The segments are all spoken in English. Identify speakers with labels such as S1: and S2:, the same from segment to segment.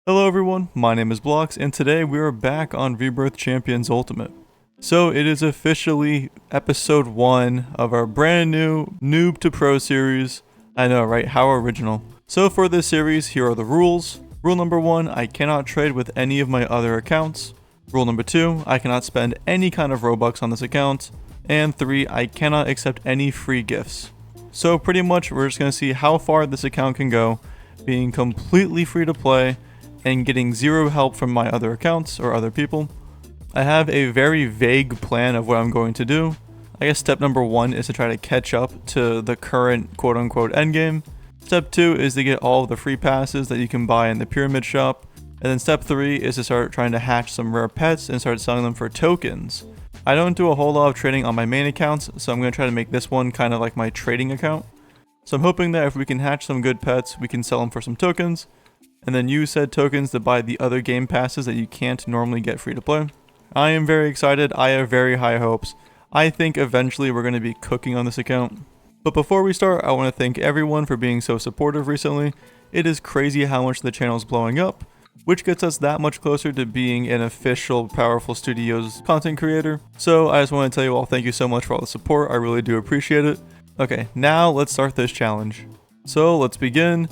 S1: Hello everyone, my name is Bloqs, and today we are back on Rebirth Champions Ultimate. So it is officially episode 1 of our brand new Noob to Pro series. I know, right? How original. So for this series, here are the rules. Rule number 1, I cannot trade with any of my other accounts. Rule number 2, I cannot spend any kind of Robux on this account. And 3, I cannot accept any free gifts. So pretty much we're just going to see how far this account can go, being completely free to play and getting zero help from my other accounts or other people. I have a very vague plan of what I'm going to do. I guess step number 1 is to try to catch up to the current quote-unquote endgame. Step 2 is to get all of the free passes that you can buy in the pyramid shop. And then step 3 is to start trying to hatch some rare pets and start selling them for tokens. I don't do a whole lot of trading on my main accounts, so I'm going to try to make this one kind of like my trading account. So I'm hoping that if we can hatch some good pets, we can sell them for some tokens, and then use said tokens to buy the other game passes that you can't normally get free to play. I am very excited. I have very high hopes. I think eventually we're going to be cooking on this account. But before we start, I want to thank everyone for being so supportive recently. It is crazy how much the channel is blowing up, which gets us that much closer to being an official Powerful Studios content creator. So I just want to tell you all thank you so much for all the support. I really do appreciate it. Okay, now let's start this challenge. So let's begin.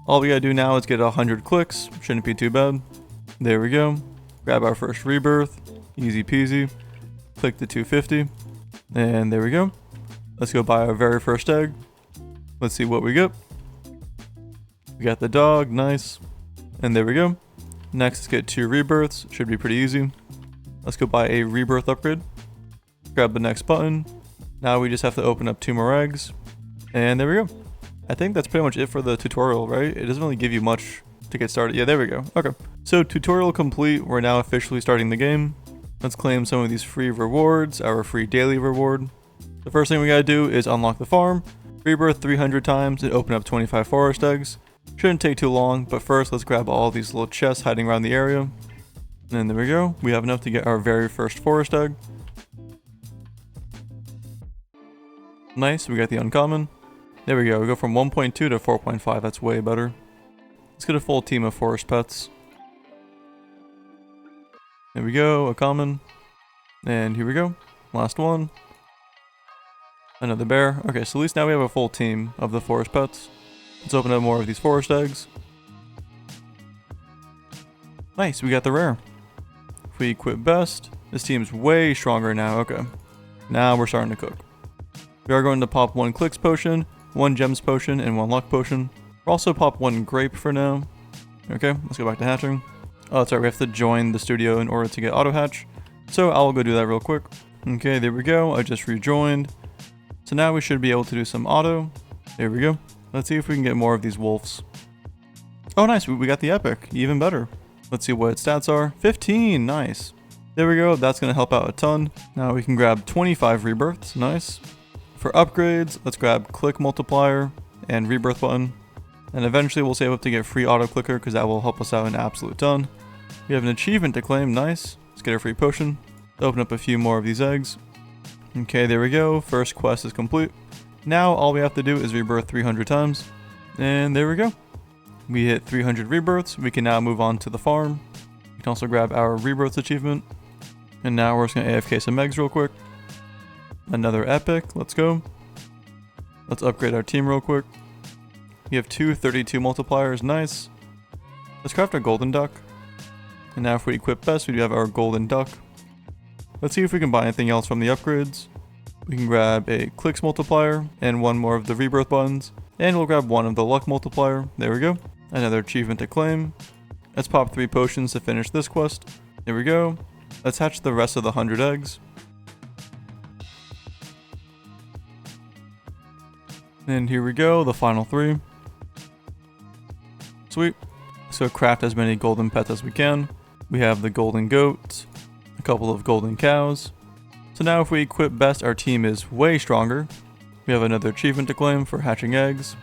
S1: All we gotta do now is get 100 clicks. Shouldn't be too bad. There we go. Grab our first rebirth. Easy peasy. Click the 250. And there we go. Let's go buy our very first egg. Let's see what we get. We got the dog. Nice. And there we go. Next, let's get 2 rebirths. Should be pretty easy. Let's go buy a rebirth upgrade. Grab the next button. Now we just have to open up 2 more eggs. And there we go. I think that's pretty much it for the tutorial, right? It doesn't really give you much to get started. Yeah, there we go. Okay. So tutorial complete. We're now officially starting the game. Let's claim some of these free rewards, our free daily reward. The first thing we gotta do is unlock the farm. Rebirth 300 times and open up 25 forest eggs. Shouldn't take too long, but first let's grab all these little chests hiding around the area. And then there we go. We have enough to get our very first forest egg. Nice, we got the uncommon. There we go, we go from 1.2 to 4.5, that's way better. Let's get a full team of forest pets. There we go, a common. And here we go, last one. Another bear. Okay, so at least now we have a full team of the forest pets. Let's open up more of these forest eggs. Nice, we got the rare. If we equip best, this team's way stronger now. Okay, now we're starting to cook. We are going to pop 1 clicks potion, 1 gems potion, and 1 luck potion. We'll also pop 1 grape for now. Okay, let's go back to hatching. Oh, that's right, we have to join the studio in order to get auto hatch. So I'll go do that real quick. Okay, there we go. I just rejoined. So now we should be able to do some auto. There we go. Let's see if we can get more of these wolves. Oh, nice. We got the epic. Even better. Let's see what its stats are. 15. Nice. There we go. That's going to help out a ton. Now we can grab 25 rebirths. Nice. For upgrades, let's grab click multiplier and rebirth button. And eventually we'll save up to get free auto clicker because that will help us out an absolute ton. We have an achievement to claim. Nice. Let's get a free potion. Open up a few more of these eggs. Okay, there we go. First quest is complete. Now all we have to do is rebirth 300 times. And there we go. We hit 300 rebirths. We can now move on to the farm. We can also grab our rebirths achievement. And now we're just going to AFK some eggs real quick. Another epic. Let's go. Let's upgrade our team real quick. We have 2 32 multipliers. Nice. Let's craft our golden duck. And now if we equip best, we do have our golden duck. Let's see if we can buy anything else from the upgrades. We can grab a clicks multiplier and 1 more of the rebirth buttons. And we'll grab 1 of the luck multiplier. There we go. Another achievement to claim. Let's pop 3 potions to finish this quest. There we go. Let's hatch the rest of the 100 eggs. And here we go, the final 3. Sweet. So craft as many golden pets as we can. We have the golden goat, a couple of golden cows. So now if we equip best, our team is way stronger. We have another achievement to claim for hatching eggs.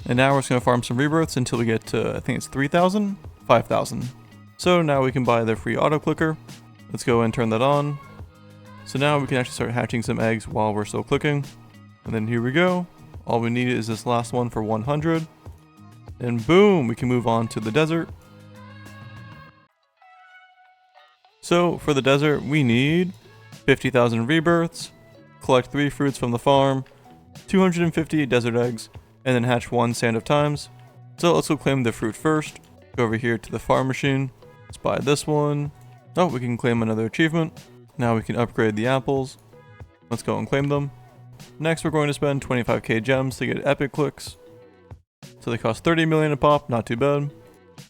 S1: And now we're just going to farm some rebirths until we get to, I think it's 3,000? 5,000. So now we can buy the free auto clicker. Let's go and turn that on. So now we can actually start hatching some eggs while we're still clicking. And then here we go. All we need is this last one for 100. And boom, we can move on to the desert. So for the desert, we need 50,000 rebirths, collect 3 fruits from the farm, 250 desert eggs, and then hatch 1 sand of times. So let's go claim the fruit first. Go over here to the farm machine. Let's buy this one. Oh, we can claim another achievement. Now we can upgrade the apples. Let's go and claim them. Next, we're going to spend 25k gems to get epic clicks. So they cost 30 million a pop, not too bad.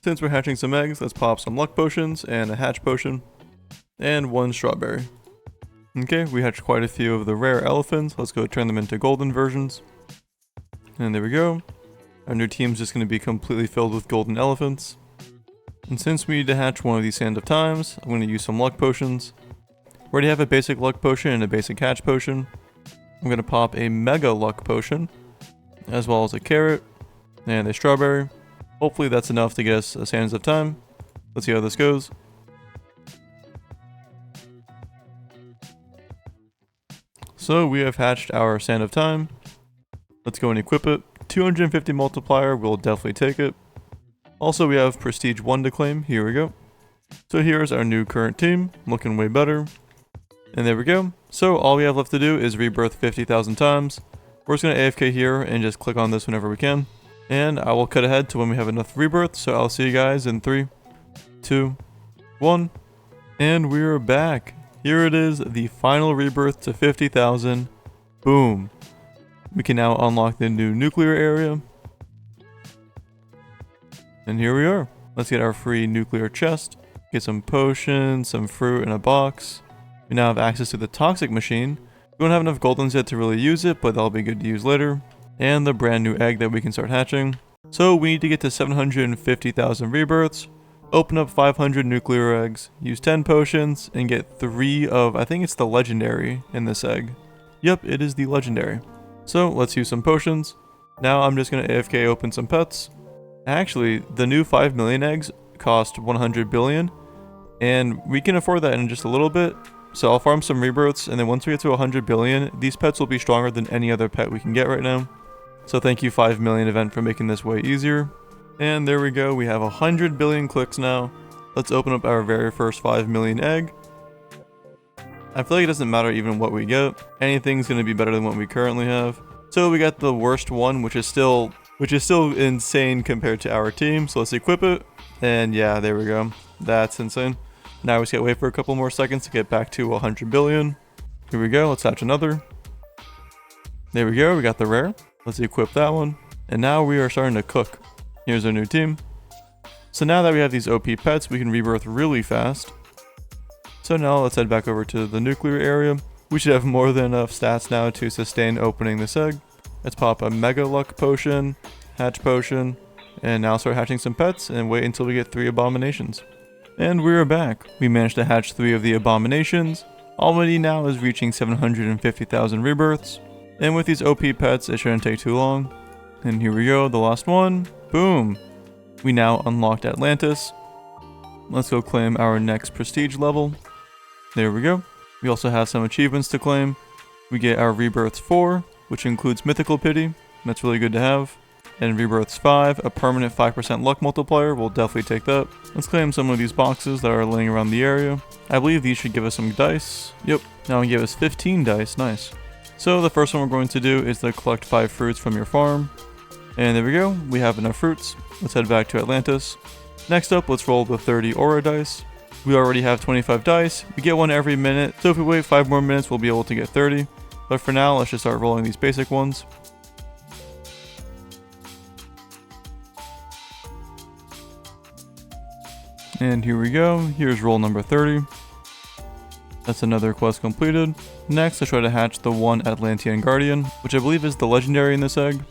S1: Since we're hatching some eggs, let's pop some luck potions and a hatch potion. And 1 strawberry. Okay, we hatched quite a few of the rare elephants. Let's go turn them into golden versions. And there we go. Our new team's just going to be completely filled with golden elephants. And since we need to hatch one of these sand of times, I'm going to use some luck potions. We already have a basic luck potion and a basic hatch potion. I'm going to pop a mega luck potion, as well as a carrot and a strawberry. Hopefully that's enough to get us a sands of time. Let's see how this goes. So we have hatched our sand of time. Let's go and equip it. 250 multiplier, we'll definitely take it. Also we have prestige 1 to claim, here we go. So here's our new current team, looking way better. And there we go. So all we have left to do is rebirth 50,000 times. We're just going to AFK here and just click on this whenever we can. And I will cut ahead to when we have enough rebirth, so I'll see you guys in 3, 2, 1. And we're back. Here it is, the final rebirth to 50,000. Boom. We can now unlock the new nuclear area. And here we are. Let's get our free nuclear chest. Get some potions, some fruit in a box. We now have access to the toxic machine. We don't have enough goldens yet to really use it, but that'll be good to use later. And the brand new egg that we can start hatching. So we need to get to 750,000 rebirths. Open up 500 nuclear eggs, use 10 potions, and get 3 of, I think it's the legendary in this egg. Yep, it is the legendary. So let's use some potions. Now I'm just going to AFK open some pets. Actually, the new 5 million eggs cost 100 billion, and we can afford that in just a little bit. So I'll farm some rebirths, and then once we get to 100 billion, these pets will be stronger than any other pet we can get right now. So thank you 5 million event for making this way easier. And there we go, we have 100 billion clicks now. Let's open up our very first 5 million egg. I feel like it doesn't matter even what we get. Anything's going to be better than what we currently have. So we got the worst one, which is still insane compared to our team. So let's equip it. And yeah, there we go. That's insane. Now we just gotta wait for a couple more seconds to get back to 100 billion. Here we go, let's hatch another. There we go, we got the rare. Let's equip that one. And now we are starting to cook. Here's our new team. So now that we have these OP pets, we can rebirth really fast. So now let's head back over to the nuclear area. We should have more than enough stats now to sustain opening this egg. Let's pop a mega luck potion, hatch potion, and now start hatching some pets and wait until we get 3 abominations. And we're back. We managed to hatch 3 of the abominations. All we need now is reaching 750,000 rebirths. And with these OP pets, it shouldn't take too long. And here we go, the last one. Boom! We now unlocked Atlantis. Let's go claim our next prestige level. There we go. We also have some achievements to claim. We get our rebirths 4, which includes mythical pity. That's really good to have. And rebirths 5, a permanent 5% luck multiplier. We'll definitely take that. Let's claim some of these boxes that are laying around the area. I believe these should give us some dice. Yep, now we give us 15 dice. Nice. So the first one we're going to do is to collect 5 fruits from your farm. And there we go, we have enough fruits. Let's head back to Atlantis. Next up, let's roll the 30 aura dice. We already have 25 dice. We get one every minute, so if we wait 5 more minutes, we'll be able to get 30. But for now, let's just start rolling these basic ones. And here we go, here's roll number 30. That's another quest completed. Next, let's try to hatch the 1 Atlantean Guardian, which I believe is the legendary in this egg.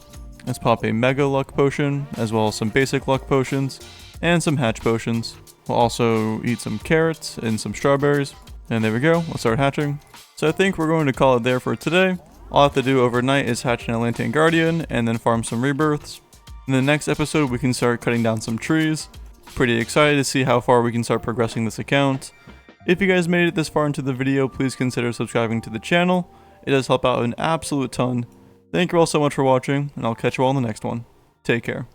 S1: Let's pop a mega luck potion, as well as some basic luck potions, and some hatch potions. We'll also eat some carrots and some strawberries. And there we go, let's start hatching. So I think we're going to call it there for today. All I have to do overnight is hatch an Atlantean Guardian, and then farm some rebirths. In the next episode, we can start cutting down some trees. Pretty excited to see how far we can start progressing this account. If you guys made it this far into the video, please consider subscribing to the channel. It does help out an absolute ton. Thank you all so much for watching, and I'll catch you all in the next one. Take care.